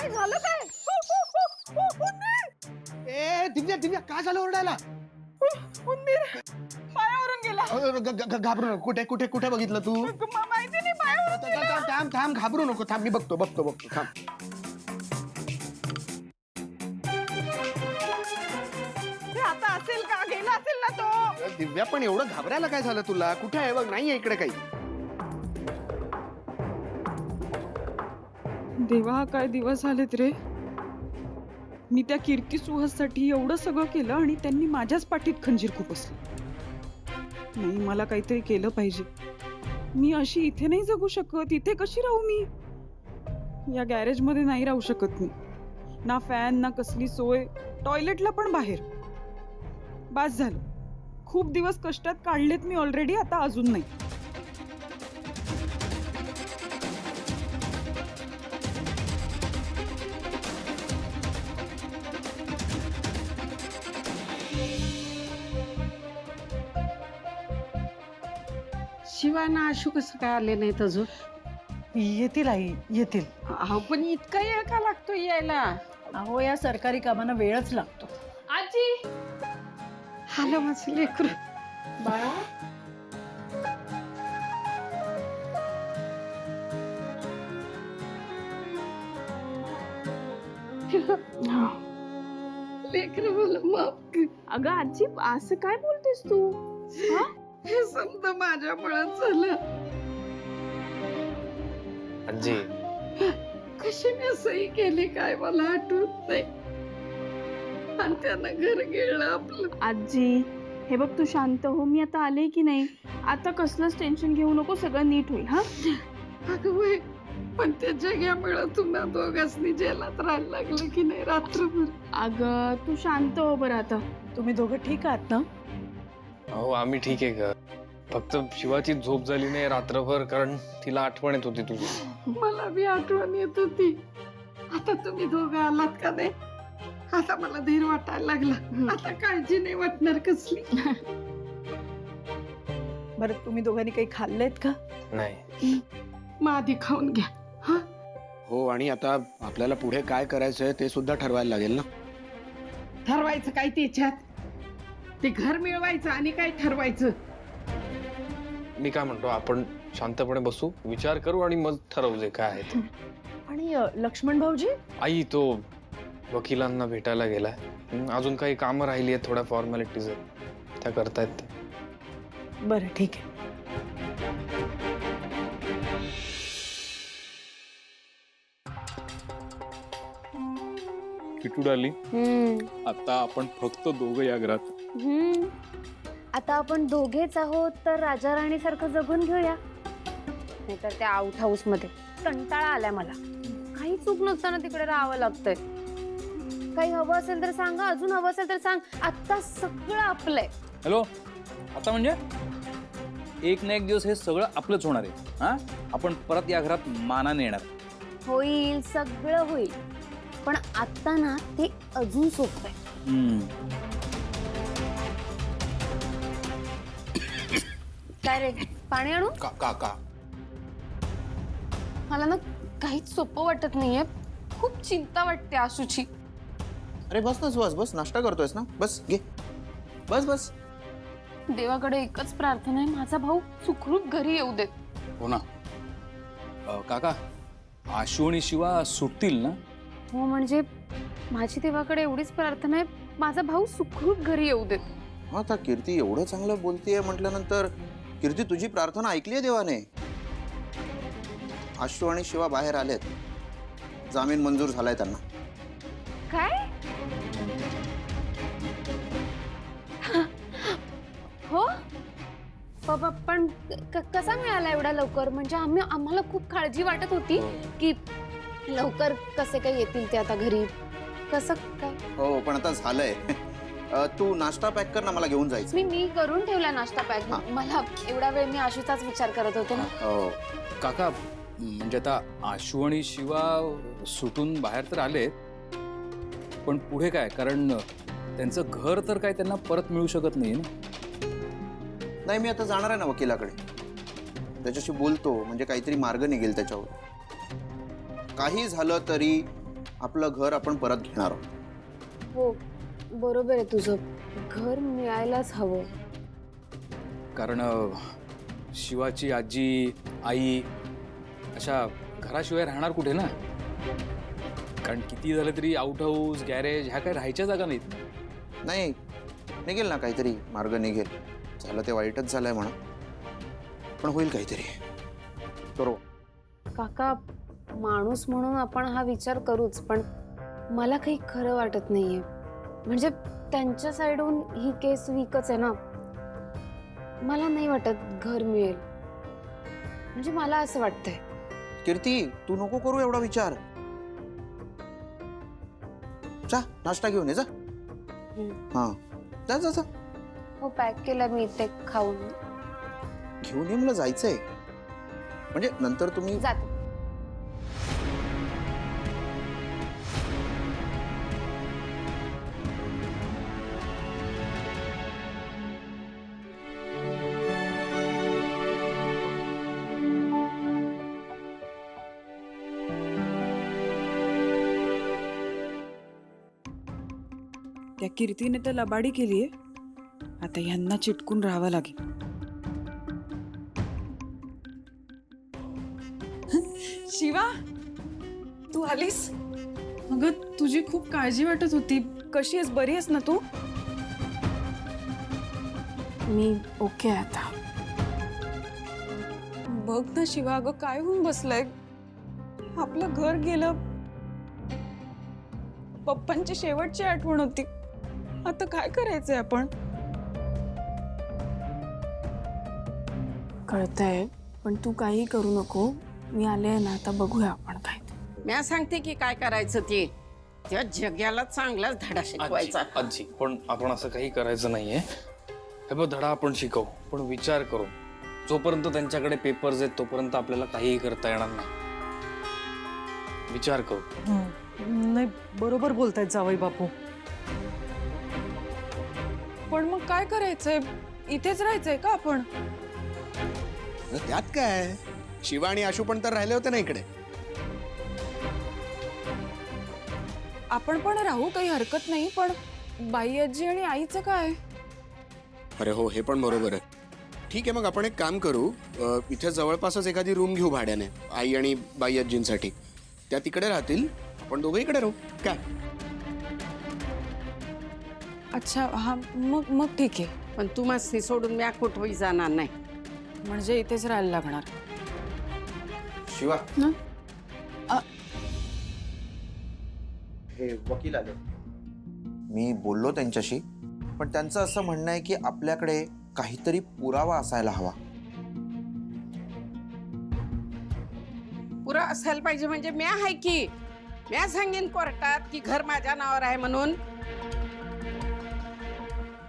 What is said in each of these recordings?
काय झालं काय? ए दिव्या दिव्या काय झालं ओरडायला? उंदीर पायावरून गेला. घाबरू नको. कुठे कुठे कुठे बघितलं तू? माहिती नाही पायावरून गेला. थांब थांब घाबरू नको. थांब मी बघतो थांब. ते आता असेल का? गेला असेल ना तो. दिव्या पण एवढं घाबरायला काय झालं तुला? कुठे आहे बघ. नाहीये इकडे काही. देवा काय दिवस आलेत रे. मी त्या कीर्ती सुहाससाठी एवढं सगळं केलं आणि त्यांनी माझ्याच पाठीत खंजीर खुपसली. नाही मला काहीतरी केलं पाहिजे. मी अशी इथे नाही जगू शकत. इथे कशी राहू मी? या गॅरेज मध्ये नाही राहू शकत मी. ना फॅन ना कसली सोय. टॉयलेटला पण बाहेर. बास झालं. खूप दिवस कष्टात काढलेत मी ऑलरेडी. आता अजून नाही. शिवाना आशू कसं काय आले नाहीत अजून? येतील आई येतील. अहो पण इतका वेळ का लागतो यायला? अहो या सरकारी कामांना वेळच लागतो. आजी आलं माझं लेकरू. बाळा लेकरू मला माफ कर. अगं आजी असं काय बोलतेस तू? हे समजा माझ्यामुळे झालं. आजी कशी मी सही केली काय मला आठवत नाही. आणि त्यानं घर गेलं आपलं. आजी हे बघ तू शांत हो. मी आता आले की नाही. आता कसलंच टेन्शन घेऊ नको. सगळं नीट होईल. हा अगं बाई पण त्या जग्यामुळे तुम्हाला दोघांनी जेलात राहायला लागलं की नाही रात्रभर? अगं तू शांत हो बरं आता. तुम्ही दोघं ठीक आहात ना? हो आम्ही ठीक आहे का? फक्त शिवाची झोप झाली नाही रात्रभर कारण तिला आठवण येत होती तुझी. मला बी आठवण येत होती. आता तुम्ही दोघं आलात का नाही आता मला धीर वाटायला लागला. आता काळजी नाही वाटणार कसली. बरं तुम्ही दोघांनी काही खाल्लेत का? नाही मग आधी खाऊन घ्या. हा हो आणि आता आपल्याला पुढे काय करायचंय ते सुद्धा ठरवायला लागेल ना. ठरवायचं काय त्याच्यात? ते घर मिळवायचं आणि काय ठरवायचं? मी काय म्हणतो आपण शांतपणे बसू विचार करू आणि मग ठरवू जे काय आहे ते. आणि लक्ष्मण भाऊजी? आई तो वकिलांना भेटायला गेलाय. अजून काही कामं राहिली आहेत. थोड्या फॉर्मॅलिटीज आहेत त्या करतायत ते. बरं ठीक आहे. किटू डाली आता आपण फक्त दोघं या घरात. आता आपण दोघेच आहोत तर राजा राणी सारखं जगून घेऊया. नाहीतर त्या आउट हाऊस मध्ये कंटाळा आलाय मला. काही चूक नसताना तिकडे राहावं लागतंय. काही हवं असेल तर सांगा. अजून हवं असेल तर सांग. आता सगळं आपलंय. हॅलो आता म्हणजे एक ना एक दिवस हे सगळं आपलंच होणार आहे. हा आपण परत या घरात मानाने येणार. होईल सगळं होईल. पण आता ना ते अजून सोपं आहे. काय रे पाणी आणू? का मला ना काहीच सोपं वाटत नाहीये. खूप चिंता वाटते आशूची. अरे बस ना सुहास बस. नाश्ता करतोयस ना? बस घे बस बस. देवाकडे एकच प्रार्थना आहे माझा भाऊ सुखरूप घरी येऊ देत. हो ना काका आशू आणि शिवा सुटतील ना? हो म्हणजे माझी देवाकडे एवढीच प्रार्थना आहे माझा भाऊ सुखरूप घरी येऊ देत. हा आता कीर्ती एवढं चांगलं बोलतीये म्हटल्यानंतर कीर्ती तुझी प्रार्थना ऐकली आहे देवाने. आशू आणि शिवा बाहेर आलेत. जामीन मंजूर झालाय त्यांना. काय? हो पण कसा मिळाला एवढा लवकर? म्हणजे आम्हाला खूप काळजी वाटत होती की लवकर कसे काय येतील ते आता घरी. कसं काय? हो पण आता झालंय. तू नाश्ता पॅक कर ना मला घेऊन जायचं. मी करून ठेवला नाश्ता पॅक. मला एवढा वेळ मी आशूचाच विचार करत होते ना. हो काका म्हणजे आता आशू आणि शिवा सुटून बाहेर तर आलेत पण पुढे काय? कारण त्यांचं घर तर काय त्यांना परत मिळू शकत नाही ना. नाही मी आता जाणार आहे ना वकिलाकडे. त्याच्याशी बोलतो म्हणजे काहीतरी मार्ग निघेल त्याच्यावर. काही झालं तरी आपलं घर आपण परत घेणार आहोत. हो बरोबर आहे तुझं, घर मिळायलाच हवं. कारण शिवाची आजी आई अशा घराशिवाय राहणार कुठे ना. कारण किती झालं तरी आउट हाऊस गॅरेज ह्या काही राहायच्या जागा नाहीत. नाही निघेल ना, काहीतरी मार्ग निघेल. झालं ते वाईटच झालंय म्हणा, पण होईल काहीतरी. करू. काका, माणूस म्हणून आपण हा विचार करूच, पण मला काही खरं वाटत नाहीये. म्हणजे त्यांच्या साईडहून ही केस वीकच आहे ना. मला नाही वाटत घर मिळेल. म्हणजे मला असं वाटतंय. कीर्ती, तू नको करू एवढा विचार. जा नाश्ता घेऊन ये जा. हा जा जा जा. हो पॅक केलं मी, ते खाऊन घेऊन ये, मला जायचंय. म्हणजे नंतर तुम्ही जाते. त्या कीर्तीने तर लबाडी केलीये, आता ह्यांना चिटकून राहावं लागेल. शिवा, तू आलीस? अगं तुझी खूप काळजी वाटत होती. कशी आहेस? बरी आहेस ना तू? मी ओके आता. बघ ना शिवा, अगं काय होऊन बसलंय? आपलं घर गेलं, पप्पांची शेवटची आठवण होती. आता काय करायचंय आपण? कळतंय, पण तू काही करू नको. मी आले ना, आता बघूया आपण काय ते. म्या सांगते की काय करायचं ते. त्या जग्याला चांगलाच धडा शिकवायचा. आजी पण आपण असं काही करायचं नाहीये. हे बघ, धडा आपण शिकवू, पण विचार करू. जोपर्यंत त्यांच्याकडे पेपर्स आहेत तोपर्यंत आपल्याला काहीही करता येणार नाही. विचार करू. नाही, बरोबर बोलतायत जावई बापू. पण मग काय करायचंय? इथेच राहायचंय का आपण? त्यात काय, शिवा आणि आशू पण तर राहिले होते ना इकडे. आपण पण राहू, काही हरकत नाही. पण बाई आजी आणि आईचं काय? अरे हो, हे पण बरोबर आहे. ठीक आहे, मग आपण एक काम करू. इथे जवळपासच एखादी रूम घेऊ भाड्याने, आई आणि बाई आजींसाठी. त्या तिकडे राहतील, आपण दोघं इकडे राहू. काय? अच्छा, हा मग ठीक आहे. पण तू मस्ती सोडून म्या कुठंही जाणार नाही. म्हणजे इथेच राहायला लागणार. शिवा, हं? हे वकील आले. मी बोललो त्यांच्याशी, पण त्यांचं असं म्हणणं आहे की आपल्याकडे काहीतरी पुरावा असायला हवा. पुरा असायला पाहिजे म्हणजे म्या आहे की. म्या सांगेन कोर्टात की घर माझ्या नावावर आहे म्हणून.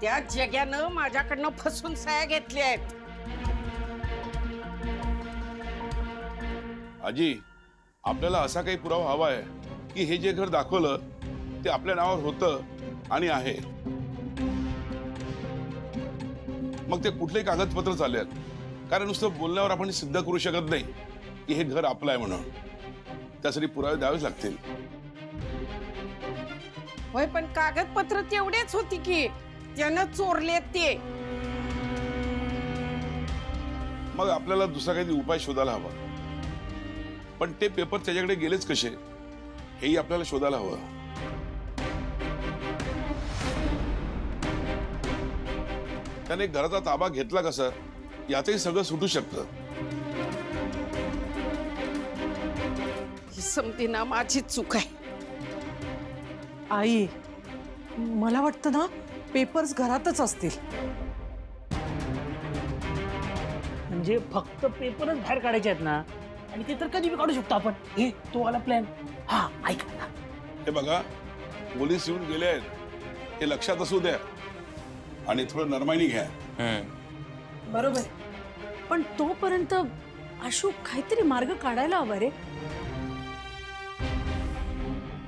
त्या जग्यानं माझ्याकडनं फसून सह्या घेतल्या आहेत. आजी, आपल्याला असा काही पुरावा हवा आहे की हे जे घर दाखवलं ते आपल्या नावावर होतं आणि आहे. मग ते कुठलेही कागदपत्र चालेल. कारण नुसतं बोलण्यावर आपण सिद्ध करू शकत नाही की हे घर आपलं आहे म्हणून. त्यासाठी पुरावे द्यावेच लागतील. होय, पण कागदपत्र तेवढेच होती की त्यानं चोरले ते. मग आपल्याला दुसरा काही उपाय शोधायला हवा. पण ते पेपर त्याच्याकडे गेलेच कसे हेही आपल्याला शोधायला हवं. त्याने घराचा ताबा घेतला कसा याचंही सगळं सुटू शकतं. ही समधी ना माझी चूक आहे. आई, मला वाटतं ना पेपर्स घरातच असतील. म्हणजे फक्त पेपरच बाहेर काढायचे आहेत ना, आणि ते तर कधी बी काढू शकतो आपण. हे तो वाला प्लॅन. हा ऐका ना, हे बघा, पोलीस येऊन गेले आहेत हे लक्षात असू द्या आणि थोडं नरमाईने घ्या. बरोबर, पण तोपर्यंत आशू काहीतरी मार्ग काढायला हवा रे.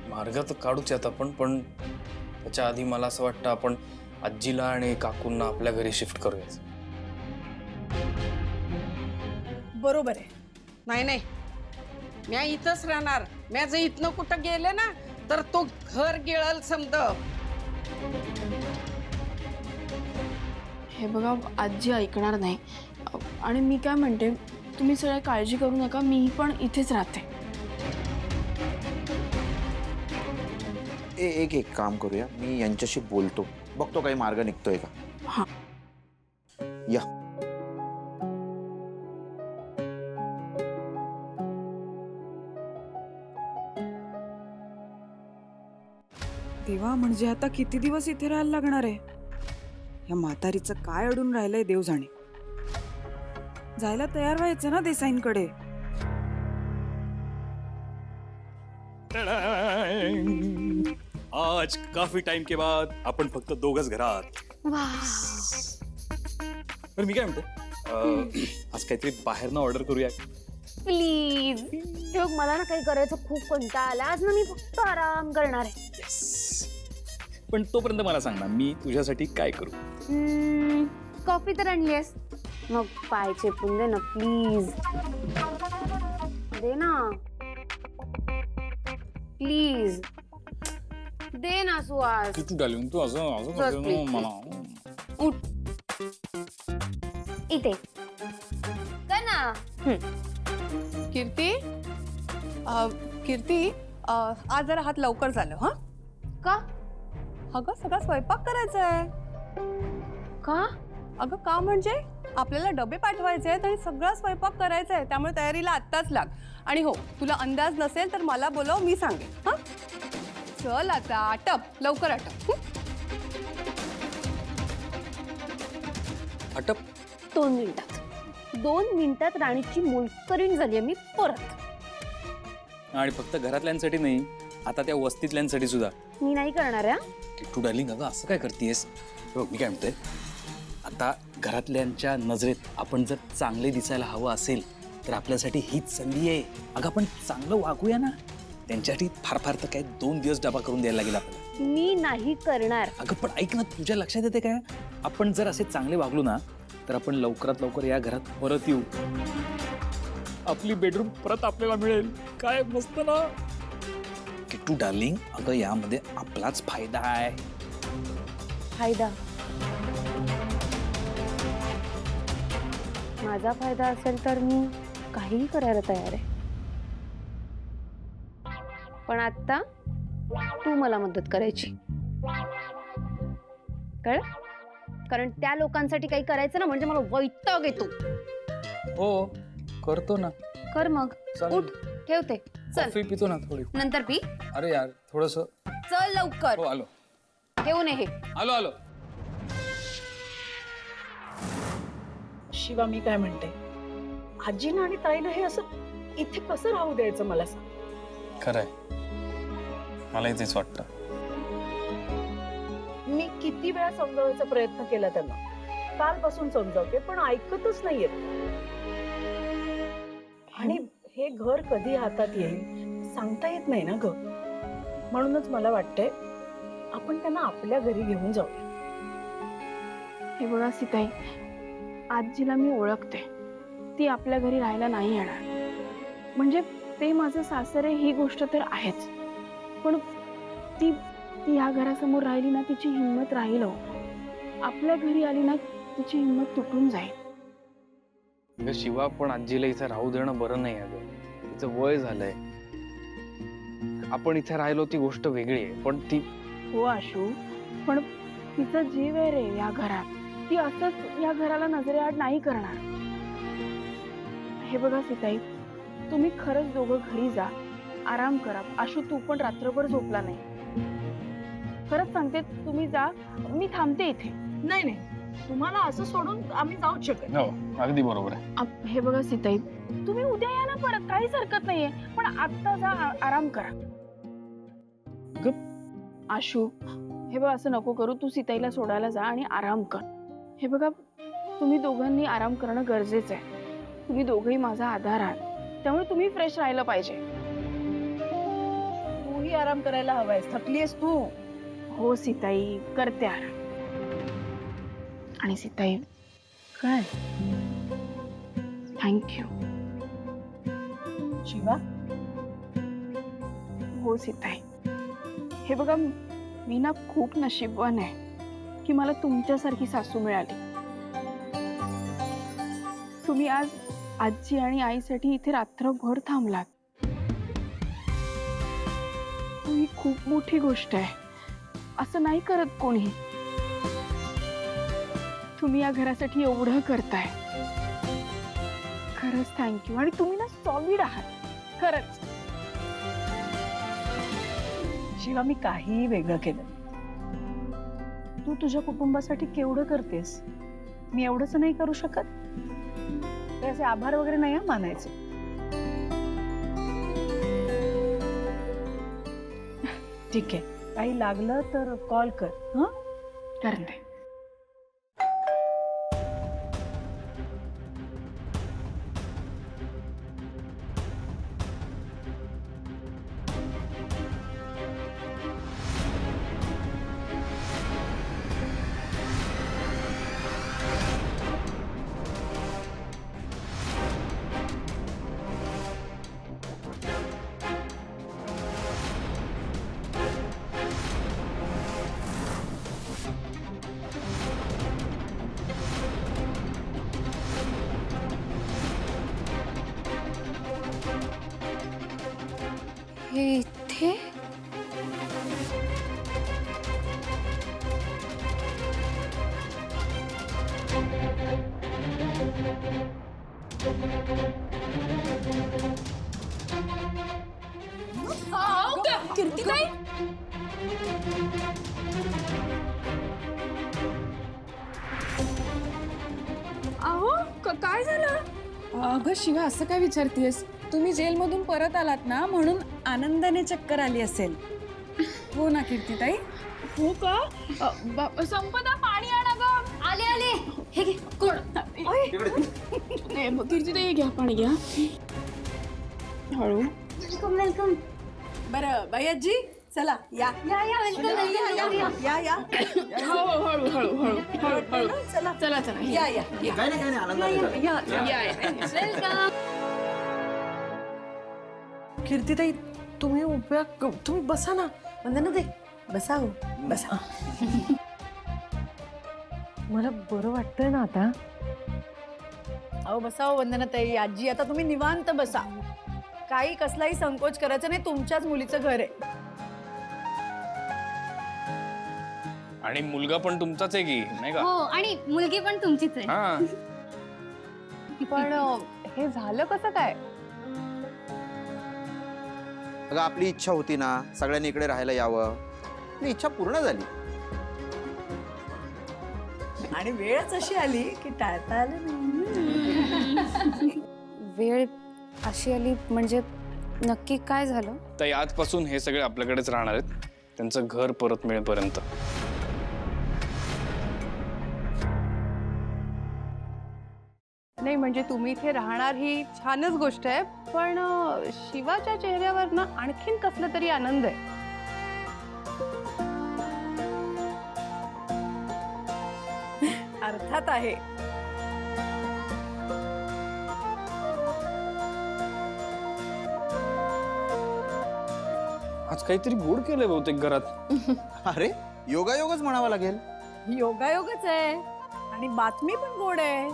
मार्ग तर काढूच यात आपण, पण त्याच्या आधी मला असं वाटतं आपण आजीला आणि काकूंना आपल्या घरी शिफ्ट करूया. बरोबर आहे. नाही नाही, म्या इथंच राहणार. म्या जर इथनं कुठं गेले ना तर तो घर गिळल समज. हे बघा आजी ऐकणार नाही. आणि मी काय म्हणते, तुम्ही सगळ्या काळजी करू नका, मी पण इथेच राहते. एक काम करूया, मी यांच्याशी बोलतो, बघतो काही मार्ग निघतोय का. हा. या. तेव्हा म्हणजे आता किती दिवस इथे राहायला लागणार आहे? या म्हातारीचं काय अडून राहिलंय देव जाणे. जायला तयार व्हायचं ना देसाईंकडे. आज काफी टाइम के बाद आपण फक्त दोघच घरात. तर मी काय म्हणतो, आज काहीतरी बाहेरनं ऑर्डर करूया. प्लीज. हे बघ, मला ना काही करायचं खूप कंटाळा आला. आज ना मी फक्त आराम करणार आहे. पण तोपर्यंत मला सांग ना, मी तुझ्यासाठी काय करू. कॉफी तर आणलीस, मग पाय चेपून दे ना प्लीज. दे ना प्लीज, दे ना सुहास. किती डालिंग तू असं असं Just करते ना please. मला. उठ इथे काय ना. कीर्ती, कीर्ती, आज जरा हात लवकर झालं. हा का? अगं सगळा स्वयंपाक करायचा आहे. का? अगं का म्हणजे आपल्याला डबे पाठवायचे आहेत आणि सगळा स्वयंपाक करायचा आहे, त्यामुळे तयारीला आत्ताच लाग. आणि हो, तुला अंदाज नसेल तर मला बोलव, मी सांगेन. हा चल आता आटप, लवकर आटप. अटप. 2 मिनिटात 2 मिनिटात राणीची मोलकरीण झाली मी परत. आणि फक्त घरातल्यांसाठी नाही, आता त्या वस्तीतल्यांसाठी सुद्धा. मी नाही करणार आहे. किट्टू डार्लिंग, अगं असं काय करतेस. मी काय म्हणतोय, आता घरातल्यांच्या नजरेत आपण जर चांगले दिसायला हवं असेल तर आपल्यासाठी हीच संधी आहे. अगं आपण चांगलं वागूया ना. त्यांच्यासाठी फार फार तर काय 2 दिवस डबा करून द्यायला लागेल आपल्याला. मी नाही करणार. अगं पण ऐक ना, तुझ्या लक्षात येते काय, आपण जर असे चांगले वागलो ना तर आपण लवकरात लवकर या घरात परत येऊ. आपली बेडरूम परत आपल्याला मिळेल. काय मस्त ना किट्टू डार्लिंग. अगं यामध्ये आपलाच फायदा आहे. फायदा? माझा फायदा असेल तर मी काहीही करायला तयार आहे. पण आता तू मला मदत करायची, कळ? कारण त्या लोकांसाठी काही करायचं ना म्हणजे मला वैताग येतो. हो करतो ना. कर मग. चालेल. उठ, ठेवते. चल कॉफी पितो ना थोडी. नंतर पी. अरे यार थोडस. चल लवकर. हो आलो. ठेवू नये हे. आलो आलो. शिवा, मी काय म्हणते, आजीनं आणि ताईनं हे असं इथे कसं राहू द्यायचं मला सांग. खरंय, मलाही तेच वाटतं. मी किती वेळा समजावण्याचा प्रयत्न केला त्यांना, कालपासून समजावते पण ऐकतच नाहीयेत. आणि हे घर कधी हातात येईल सांगता येत नाही ना ग. म्हणूनच मला वाटतंय आपण त्यांना आपल्या घरी घेऊन जाऊया. हे बघा सीताई, आजीला मी ओळखते. ती आपल्या घरी राहायला नाही येणार. म्हणजे ते माझं सासर आहे ही गोष्ट तर आहेच, पण ती ह्या घरासमोर राहिली ना तिची हिंमत राहील. आपल्या घरी आली ना तिची हिंमत तुटून जाईल. अगं शिवा, पण आजीला इथे राहू देणं बरं नाही. अगं तिचं वय झालंय. आपण इथे राहिलो ती गोष्ट वेगळी आहे, पण ती. हो आशू, पण तिचा जीव आहे रे या घरात. ती असंच या घराला नजरेआड नाही करणार. हे बघा सीताई, तुम्ही खरंच दोघं घरी जा, आराम करा. आशू तू पण रात्रभर झोपला नाही. खरंच सांगते, तुम्ही जा, मी थांबते इथे. नाही नाही, तुम्हाला असं सोडून आम्ही जाऊच शकत. हो अगदी बरोबर आहे. हे बघा सीताई, तुम्ही उद्या या ना परत, काहीच हरकत नाहीये, पण आत्ता जा, आराम करा. आशू, हे बघ असं नको करू. तू सीताईला सोडायला जा आणि आराम कर. हे बघा, तुम्ही दोघांनी आराम करणं गरजेचं आहे. तुम्ही दोघंही माझा आधार आहात, त्यामुळे तुम्ही फ्रेश राहिलं पाहिजे. तूही आराम करायला हवायस, थकलीयस तू. हो सीताई, करते आराम. आणि सीताई काय थँक्यू. शिवा, हो सीताई, हे बघा, मी ना खूप नशीबवान आहे की मला तुमच्यासारखी सासू मिळाली. तुम्ही आज आजी आणि आईसाठी इथे रात्रभर थांबलात. ही खूप मोठी गोष्ट आहे. असं नाही करत कोणी. तुम्ही या घरासाठी एवढं करताय. खरंच थँक्यू. आणि तुम्ही ना सॉलिड आहात खरंच. शिवा, मी काहीही वेगळं केलं. तू तुझ्या कुटुंबासाठी केवढं करतेस, मी एवढंच नाही करू शकत. ते असे आभार वगैरे नाही मानायचे. ठीक आहे, काही लागलं तर कॉल कर. हं, करते. हे इथे कीर्तिताई, अहो काय झालं? अगं शिवा, असं काय विचारतेस? तुम्ही जेलमधून परत आलात ना, म्हणून आनंदाने चक्कर आली असेल. हो ना कीर्तिताई? हो का? संपदा, पाणी आणा गं. आले आले. हे घे. कोण? कीर्तिताई, घ्या पाणी घ्या. हळू. Welcome welcome. बरं बाई आजी, चला या या या वेलकम. या या. हो, हळू हळू हळू हळू हळू. चला चला चला. या या या. वेलकम. कीर्तिताई, तुम्ही बसा ना. वंदना दे, बसा हो, बसा. मला बरं वाटतंय ना आता. अहो बसा हो वंदनाताई. आजी, आता तुम्ही निवांत बसा. काही कसलाही संकोच करायचा नाही. तुमच्याच मुलीचं घर आहे. आणि मुलगा पण तुमचाच आहे की नाही का? हो, आणि मुलगी पण तुमचीच आहे. हा. पण हे झालं कसं काय? अगं, आपली इच्छा होती ना सगळ्यांनी इकडे राहायला यावं. ती इच्छा पूर्ण झाली. आणि वेळच अशी आली की टाळता आलं नाही. वेळ अशी आली म्हणजे नक्की काय झालं? तर आजपासून हे सगळे आपल्याकडेच राहणार आहेत, त्यांचं घर परत मिळेपर्यंत. नाही म्हणजे तुम्ही इथे राहणार ही छानच गोष्ट आहे. पण शिवाच्या चेहऱ्यावर ना आणखीन कसला तरी आनंद आहे. अर्थात आहे. आज काहीतरी गोड केलंय बहुतेक घरात. अरे, योगायोगच म्हणावं लागेल. योगायोगच आहे. आणि बातमी पण गोड आहे.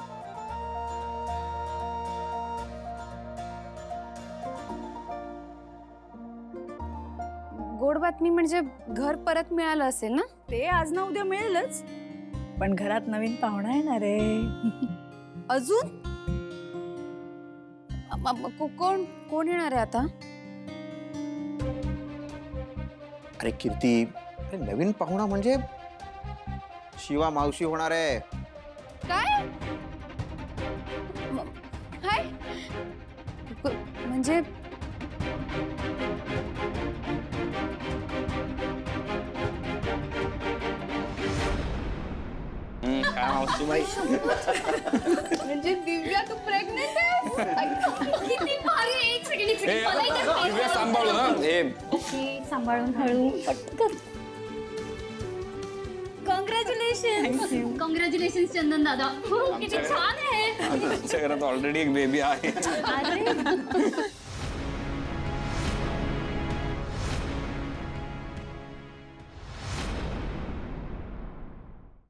गोड बातमी म्हणजे घर परत मिळालं असेल ना? ते आज ना उद्या मिळेलच. पण घरात नवीन पाहुणा येणार आहे. अजून कोण कोण येणार आहे आता? अरे कीर्ती, अरे नवीन पाहुणा म्हणजे शिवा मावशी होणार आहे. काय? काय? म्हणजे काय मावशी बाई. म्हणजे दिव्या तू प्रेग्नेंट आहे? किती भारी आहे. एक सेकंड दिव्या सांभाळू ना. सांभाळून हळू पटकन. कॉंग्रॅच्युलेशन. कॉंग्रॅच्युलेशन चंदन दादा. किती छान आहे. घरात ऑलरेडी एक बेबी आहे. अरे